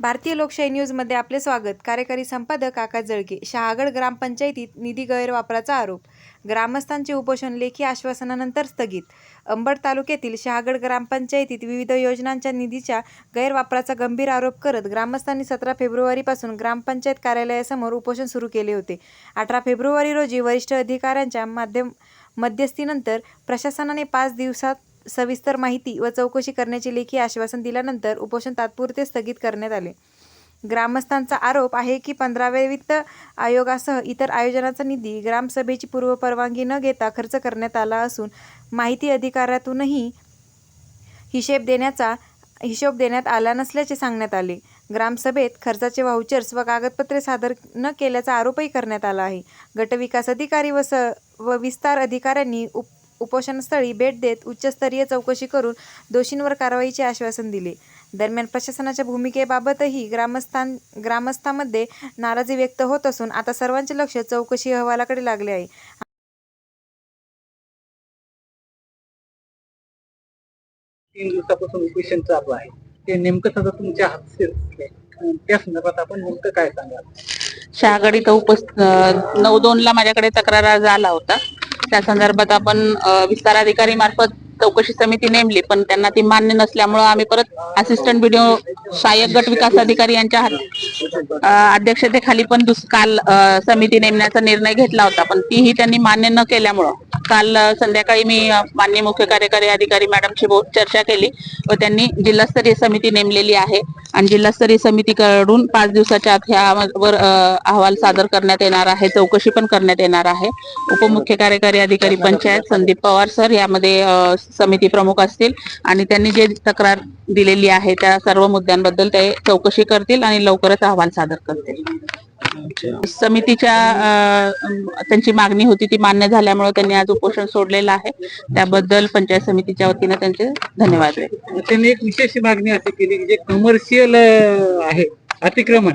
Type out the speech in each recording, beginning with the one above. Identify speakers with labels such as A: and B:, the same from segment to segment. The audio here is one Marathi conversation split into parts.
A: भारतीय लोकशाही न्यूजमध्ये आपले स्वागत. कार्यकारी संपादक आकाश जळके. शहागड ग्रामपंचायतीत निधी गैरवापराचा आरोप. ग्रामस्थांचे उपोषण लेखी आश्वासनानंतर स्थगित. अंबड तालुक्यातील शहागड ग्रामपंचायतीत विविध योजनांच्या निधीच्या गैरवापराचा गंभीर आरोप करत ग्रामस्थांनी 17 फेब्रुवारीपासून ग्रामपंचायत कार्यालयासमोर उपोषण सुरू केले होते. 18 फेब्रुवारी रोजी वरिष्ठ अधिकाऱ्यांच्या मध्यस्थीनंतर प्रशासनाने 5 दिवसात सविस्तर माहिती व चौकशी करण्याचे लेखी आश्वासन दिल्यानंतर उपोषण तात्पुरते स्थगित करण्यात आले. ग्रामस्थांचा आरोप आहे की 15व्या वित्त आयोगासह इतर आयोजनाचा निधी ग्रामसभेची पूर्वपरवानगी न घेता खर्च करण्यात आला असून माहिती अधिकारातूनही हिशोब देण्यात आला नसल्याचे सांगण्यात आले. ग्रामसभेत खर्चाचे व्हाउचर्स व कागदपत्रे सादर न केल्याचा आरोपही करण्यात आला आहे. गटविकास अधिकारी व विस्तार अधिकाऱ्यांनी उपोषणस्थळी भेट देत उच्चस्तरीय चौकशी करून दोषींवर कारवाईचे आश्वासन दिले. दरम्यान प्रशासनाच्या भूमिकेबाबतही ग्रामस्थांमध्ये नाराजी व्यक्त होत असून आता सर्वांचे लक्ष चौकशी अहवालाकडे लागले आहे.
B: 3 दिवसापासून उपोषण चालू आहे. ते नेमकं सगळं तुमच्या हातात, त्या संदर्भात आपण नेमकं काय सांगाल?
C: शहागड इथं 9/2 माझ्याकडे तक्रार झाला होता. त्या संदर्भात आपण विस्तार अधिकारी मार्फत चौकशी समिती नेमली, पण त्यांना ती मान्य नसल्यामुळे आम्ही परत असिस्टंट बीडीओ सहाय्यक गट विकास अधिकारी यांच्या अध्यक्षतेखाली पण काल समिती नेमण्याचा निर्णय घेतला होता, पण तीही त्यांनी मान्य न केल्यामुळं काल संध्याकाळी मी माननीय मुख्य कार्यकारी अधिकारी मॅडमशी चर्चा केली व त्यांनी जिल्हास्तरीय समिती नेमलेली आहे आणि जिल्हास्तरीय समितीकडून 5 दिवसाच्या आत ह्यावर अहवाल सादर करण्यात येणार आहे. चौकशी पण करण्यात येणार आहे. उपमुख्य कार्यकारी अधिकारी पंचायत संदीप पवार सर यामध्ये समिती प्रमुख असतील आणि त्यांनी जे तक्रार दिलेली आहे त्या सर्व मुद्द्यांबद्दल ते चौकशी करतील आणि लवकरच अहवाल सादर करतील. समितीच्या त्यांची मागणी होती ती मान्य झाल्यामुळे त्यांनी आज उपोषण सोडलेलं आहे. त्याबद्दल पंचायत समितीच्या वतीने त्यांचे धन्यवाद.
B: त्यांनी एक विशेष मागणी अशी केली की जे कमर्शियल आहे अतिक्रमण,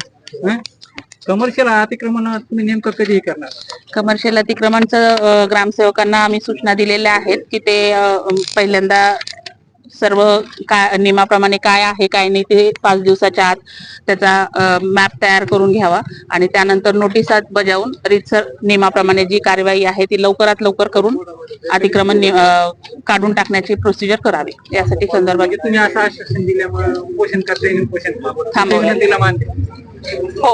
B: कमर्शियल अतिक्रमण तुम्ही नेमकं कधी करणार?
C: कमर्शियल अतिक्रमणचं ग्रामसेवकांना आम्ही सूचना दिलेल्या आहेत की ते पहिल्यांदा सर्व नियमाप्रमाणे काय आहे काय नाही ते 5 दिवसाच्या आत त्याचा मॅप तयार करून घ्यावा आणि त्यानंतर नोटिसा बजावून रीतसर नियमाप्रमाणे जी कार्यवाही आहे ती लवकरात लवकर करून अतिक्रमण काढून टाकण्याची प्रोसिजर करावी. यासाठी संदर्भात
B: तुम्ही असं आश्वासन दिल्यामुळे उपोषण करता येईल, उपोषण थांबवण्यात मानते.
C: हो,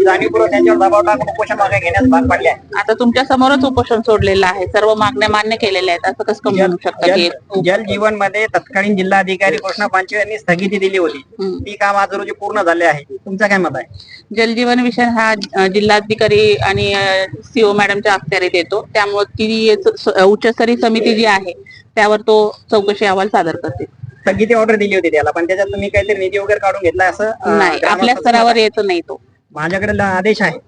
B: जाणीवपूर्वक त्यांच्यावर दबाव टाकून उपोषण मागे घेण्यास भाग पाडले आहे.
C: आता तुमच्या समोरच उपोषण सोडलेलं आहे. सर्व मागण्या मान्य केलेल्या आहेत. असं कसं म्हणू शकता की
D: जल जीवन मध्ये तत्कालीन जिल्हाधिकारी कृष्णा पांचे यांनी स्थगिती दिली होती, ती काम आज रोजी पूर्ण झाले आहे. तुमचं काय मत आहे?
C: जलजीवन विषय हा जिल्हाधिकारी आणि सीओ मॅडमच्या अखत्यारीत येतो, त्यामुळे ती उच्चस्तरीय समिती जी आहे त्यावर तो चौकशी अहवाल सादर करते.
D: स्थगिती ऑर्डर दिली होती त्याला, पण त्याच्यात तुम्ही काहीतरी निधी वगैरे काढून घेतला असं
C: नाही, आपल्या स्तरावर येतो नाही तो.
D: माझ्याकडे आदेश आहे.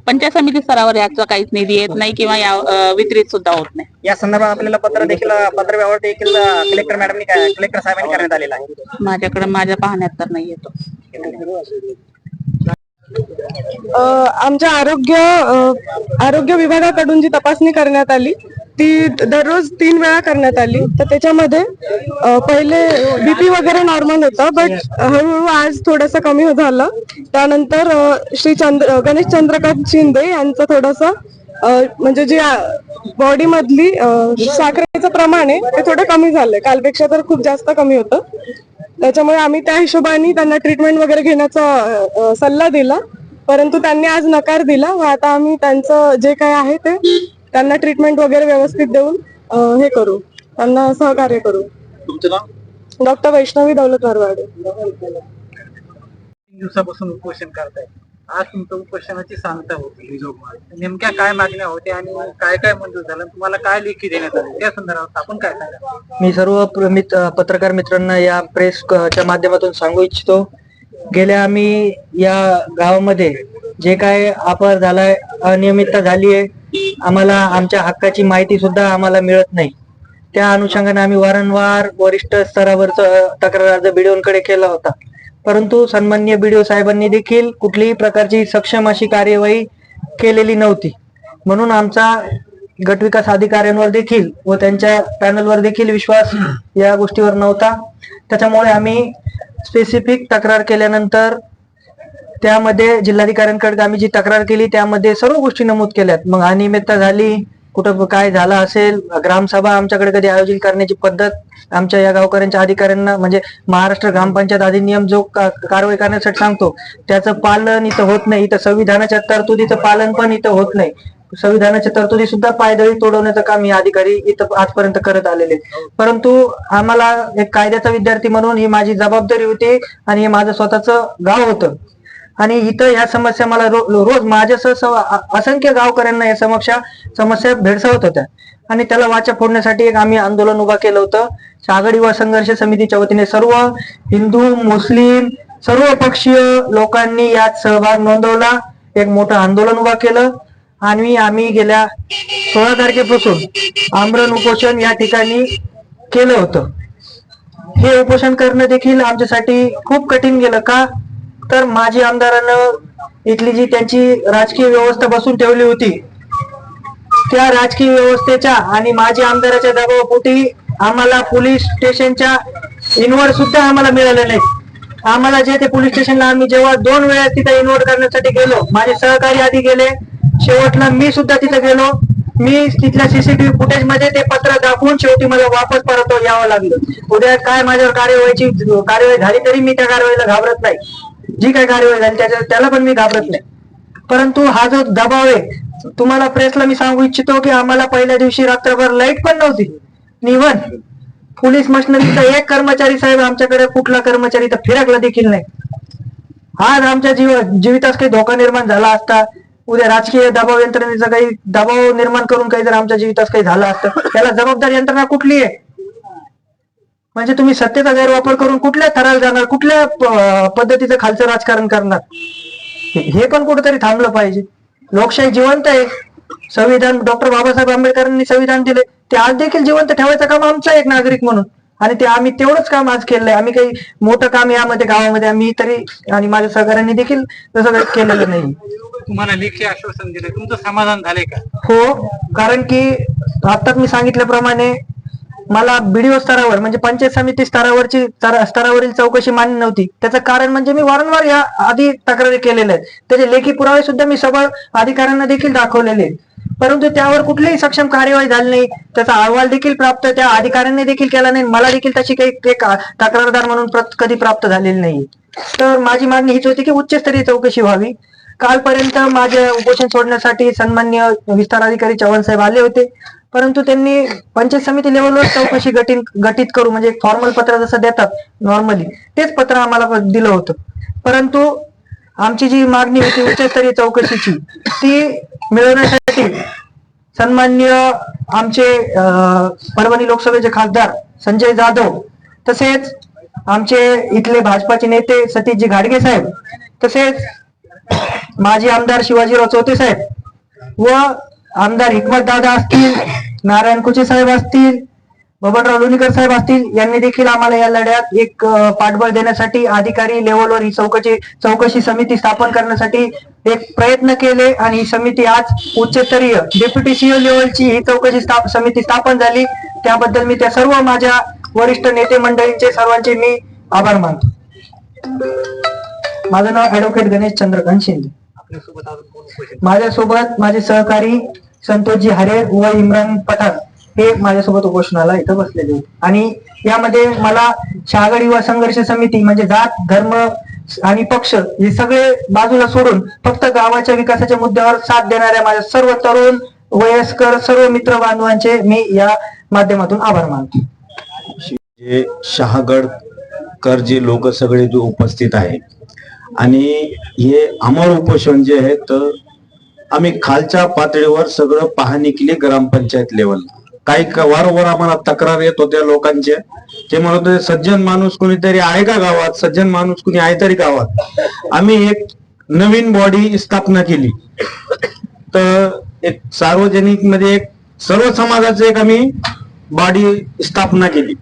C: पंचायत समिती स्तरावर याचा काहीच निधी येत नाही किंवा वितरित सुद्धा होत नाही.
D: या संदर्भात आपल्याला पत्र व्यवहार देखील कलेक्टर साहेबांनी करण्यात आलेला आहे.
C: माझ्याकडे माझ्या पाहण्यात तर नाही येतो.
E: आमच्या आरोग्य विभागाकडून जी तपासणी करण्यात आली ती दररोज 3 वेळा करण्यात आली. तर त्याच्यामध्ये पहिले बीपी वगैरे नॉर्मल होता, बट हळूहळू आज थोडंसं कमी झालं. त्यानंतर श्री गणेश चंद्रकांत शिंदे यांचं थोडंसं म्हणजे जे बॉडी मधली साखरेचं प्रमाण आहे ते थोडं कमी झालंय. कालपेक्षा तर खूप जास्त कमी होतं. त्याच्यामुळे आम्ही त्या हिशोबाने त्यांना ट्रीटमेंट वगैरे घेण्याचा सल्ला दिला, परंतु त्यांनी आज नकार दिला व आता आम्ही त्यांचं जे काय आहे ते त्यांना ट्रीटमेंट वगैरे व्यवस्थित देऊन हे करू, त्यांना सहकार्य करू.
B: तुमचं नाव?
E: डॉक्टर वैष्णवी दौलत नरवाडे.
B: 3 दिवसापासून उपोषण करताय. आज तुमचं उपोषणाची सांगता होती, नेमक्या काय मागण्या होत्या आणि काय काय मंजूर झालं, तुम्हाला काय लेखी देण्यात आले त्या संदर्भात आपण काय सांगा?
F: मी सर्व पत्रकार मित्रांना या प्रेसच्या माध्यमातून सांगू इच्छितो, गेल्या आम्ही या गावामध्ये जे काय अपराध झालाय, अनियमितता झाली आहे, आम्हाला आमच्या हक्काची माहिती सुद्धा आम्हाला मिळत नाही. त्या अनुषंगाने आम्ही वारंवार वरिष्ठ स्तरावरचा तक्रार अर्ज बीडीओंकडे केला होता, परंतु सन्माननीय बीडीओ साहेबांनी देखील कुठलीही प्रकारची सक्षम अशी कार्यवाही केलेली नव्हती. म्हणून आमचा गटविकास अधिकाऱ्यांवर देखील व त्यांच्या पॅनलवर देखील विश्वास या गोष्टीवर नव्हता. त्याच्यामुळे आम्ही स्पेसिफिक तक्रार केल्यानंतर त्यामध्ये जिल्हाधिकाऱ्यांकडे आम्ही जी तक्रार केली त्यामध्ये सर्व गोष्टी नमूद केल्यात. मग अनियमितता झाली, कुठं काय झालं असेल, ग्रामसभा आमच्याकडे कधी आयोजित करण्याची पद्धत आमच्या या गावकऱ्यांच्या अधिकाऱ्यांना म्हणजे महाराष्ट्र ग्रामपंचायत अधिनियम जो कारवाई करण्यासाठी सांगतो त्याचं पालन इथं होत नाही. इथं संविधानाच्या तरतुदीचं पालन पण इथं होत नाही. संविधानाच्या तरतुदी सुद्धा पायदळी तोडवण्याचं काम हे अधिकारी इथं आजपर्यंत करत आलेले. परंतु आम्हाला एक कायद्याचा विद्यार्थी म्हणून ही माझी जबाबदारी होती आणि हे माझं स्वतःचं गाव होतं आणि इथं ह्या समस्या मला रोज माझ्यासह असंख्य गावकऱ्यांना या समस्या भेडसावत होत्या आणि त्याला वाचा फोडण्यासाठी एक आम्ही आंदोलन उभा केलं होतं. शहागड युवा संघर्ष समितीच्या वतीने सर्व हिंदू मुस्लिम सर्व पक्षीय लोकांनी यात सहभाग नोंदवला. एक मोठं आंदोलन उभा केलं आणि आम्ही गेल्या 16 तारखेपासून आमरण उपोषण या ठिकाणी केलं होतं. हे उपोषण करणं देखील आमच्यासाठी खूप कठीण गेलं. का तर माजी आमदारानं इथली जी त्यांची राजकीय व्यवस्था बसून ठेवली होती त्या राजकीय व्यवस्थेच्या आणि माजी आमदाराच्या दबावापोटी आम्हाला पोलीस स्टेशनच्या इन्व्हॉर्ड सुद्धा आम्हाला मिळाले नाहीत. आम्हाला जे ते पोलीस स्टेशनला आम्ही जेव्हा 2 वेळा तिथे इन्व्हॉर्ड करण्यासाठी गेलो, माझे सहकारी आधी गेले, शेवटला मी सुद्धा तिथे गेलो. मी तिथल्या सीसीटीव्ही फुटेज मध्ये ते पत्र दाखवून शेवटी मला वापस परत यावं लागलं. उद्या काय माझ्यावर कार्यवाही झाली तरी मी त्या कारवाईला घाबरत नाही. जी काय कार्यवाही झाली त्याला पण मी घाबरत नाही. परंतु हा जो दबाव आहे, तुम्हाला प्रेसला मी सांगू इच्छितो की आम्हाला पहिल्या दिवशी रात्रभर लाईट पण नव्हती. निवन पोलीस मशनरीचा एक कर्मचारी साहेब आमच्याकडे कुठला कर्मचारी तर फिरकला देखील नाही. आज आमच्या जीवितास काही धोका निर्माण झाला असता, उद्या राजकीय दबाव यंत्रणेचा काही दबाव निर्माण करून काही जर आमच्या जीवितास काही झालं असतं, त्याला जबाबदार यंत्रणा कुठली आहे? म्हणजे तुम्ही सत्तेचा गैरवापर करून कुठल्या थराला जाणार, कुठल्या पद्धतीचं खालचं राजकारण करणार? हे पण कुठेतरी थांबलं पाहिजे. लोकशाही जिवंत आहे. संविधान डॉक्टर बाबासाहेब आंबेडकरांनी संविधान दिले ते आज देखील जिवंत ठेवायचं काम आमचं एक नागरिक म्हणून आणि ते आम्ही तेवढंच काम आज केलंय. आम्ही काही मोठं काम यामध्ये गावामध्ये आम्ही तरी आणि माझ्या सहकार्याने देखील तसं केलेलं नाही.
B: तुम्हाला लेखी आश्वासन दिलं, तुमचं समाधान झालंय का?
F: हो, कारण की आताच मी सांगितल्याप्रमाणे मला बीडीओ स्तरावर म्हणजे पंचायत समिती स्तरावरील चौकशी मान्य नव्हती. त्याचं कारण म्हणजे मी वारंवार या आधी तक्रारी केलेल्या आहेत. त्याचे लेखी पुरावे सुद्धा मी सगळं अधिकाऱ्यांना देखील दाखवलेले आहेत. परंतु त्यावर कुठलीही सक्षम कार्यवाही झाली नाही. त्याचा अहवाल देखील प्राप्त त्या अधिकाऱ्यांनी देखील केला नाही. मला देखील त्याची काही तक्रारदार म्हणून कधी प्राप्त झालेली नाही. तर माझी मागणी हीच होती की उच्चस्तरीय चौकशी व्हावी. कालपर्यंत माझे उपोषण सोडण्यासाठी सन्माननीय विस्तार अधिकारी चव्हाण साहेब आले होते, परंतु त्यांनी पंचायत समिती लेवलवर चौकशी गठीत करू म्हणजे एक फॉर्मल पत्र जसं देतात नॉर्मली तेच पत्र आम्हाला दिलं होतं. परंतु आमची जी मागणी होती उच्चस्तरीय चौकशीची ती मिळवण्यासाठी सन्माननीय आमचे परभणी लोकसभेचे खासदार संजय जाधव तसेच आमचे इथले भाजपाचे नेते सतीशजी घाडगे साहेब तसेच माजी आमदार शिवाजीराव चौथे साहेब व आमदार हिकमत दादा असतील, नारायण कुचे साहेब असतील, बबनराव लोणीकर साहेब असतील यांनी देखील आम्हाला या लढ्यात एक पाठबळ देण्यासाठी अधिकारी लेवलवर ही चौकशी समिती स्थापन करण्यासाठी एक प्रयत्न केले आणि ही समिती आज उच्चस्तरीय डेप्युटी सीओ लेवलची ही चौकशी समिती स्थापन झाली. त्याबद्दल मी त्या सर्व माझ्या वरिष्ठ नेते मंडळींचे सर्वांचे मी आभार मानतो. माझं नाव ऍडव्होकेट गणेश चंद्रकांत शिंदे.
B: आपल्यासोबत अजून कोण उपोषण?
F: माझ्यासोबत माझे सहकारी संतोषजी हरे व इम्रान पठाण हे माझ्यासोबत उपोषणाला इथं बसलेले होते आणि यामध्ये मला शहागड युवा संघर्ष समिती म्हणजे जात धर्म आणि पक्ष हे सगळे बाजूला सोडून फक्त गावाच्या विकासाच्या मुद्द्यावर साथ देणाऱ्या माझ्या सर्व तरुण वयस्कर सर्व मित्र बांधवांचे मी या माध्यमातून आभार मानतो.
G: जे शहागडकर जे लोक सगळे जो उपस्थित आहे आणि हे अमर उपोषण जे आहे तर आम्ही खालच्या पातळीवर सगळं पाहणी केली ग्रामपंचायत लेवलला. काही वारंवार आम्हाला तक्रार येत होत्या लोकांच्या. ते म्हणत होते सज्जन माणूस कुणीतरी आहे का गावात, सज्जन माणूस कुणी आहे तरी गावात. आम्ही एक नवीन बॉडी स्थापना केली तर एक सार्वजनिक मध्ये एक सर्व समाजाचे एक आम्ही बॉडी स्थापना केली.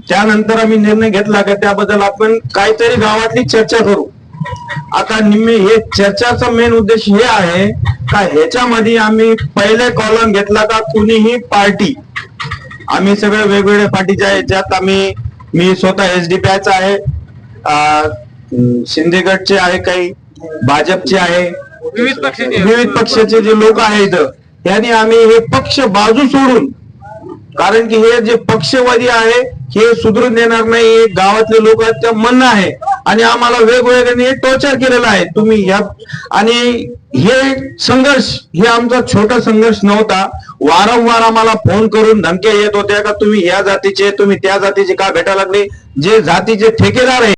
G: त्यानंतर आम्ही निर्णय घेतला की त्याबद्दल आपण काहीतरी गावातली चर्चा करू. आता निम्मे हे चर्चाचा मेन उद्देश हे आहे का ह्याच्यामध्ये आम्ही पहिले कॉलम घेतला का कुणीही पार्टी आम्ही सगळे वेगवेगळ्या पार्टीच्या ह्याच्यात मी स्वतः एसडीपीआयचा आहे, शिंदे गटचे आहे, काही भाजपचे आहे,
B: विविध
G: पक्षाचे जे लोक आहेत त्यांनी आम्ही हे पक्ष बाजू सोडून, कारण की हे जे पक्षवादी आहे हे सुधरून देणार नाही, हे गावातले लोक आहेत ते म्हणणं आहे आणि आम्हाला वेगवेगळ्याने टॉर्चर केलेलं आहे तुम्ही या. आणि हे संघर्ष हे आमचा छोटा संघर्ष नव्हता. वारंवार आम्हाला फोन करून धमक्या येत होत्या का तुम्ही या जातीचे, तुम्ही त्या जातीचे का भेटायला लागले. जे जातीचे ठेकेदार आहे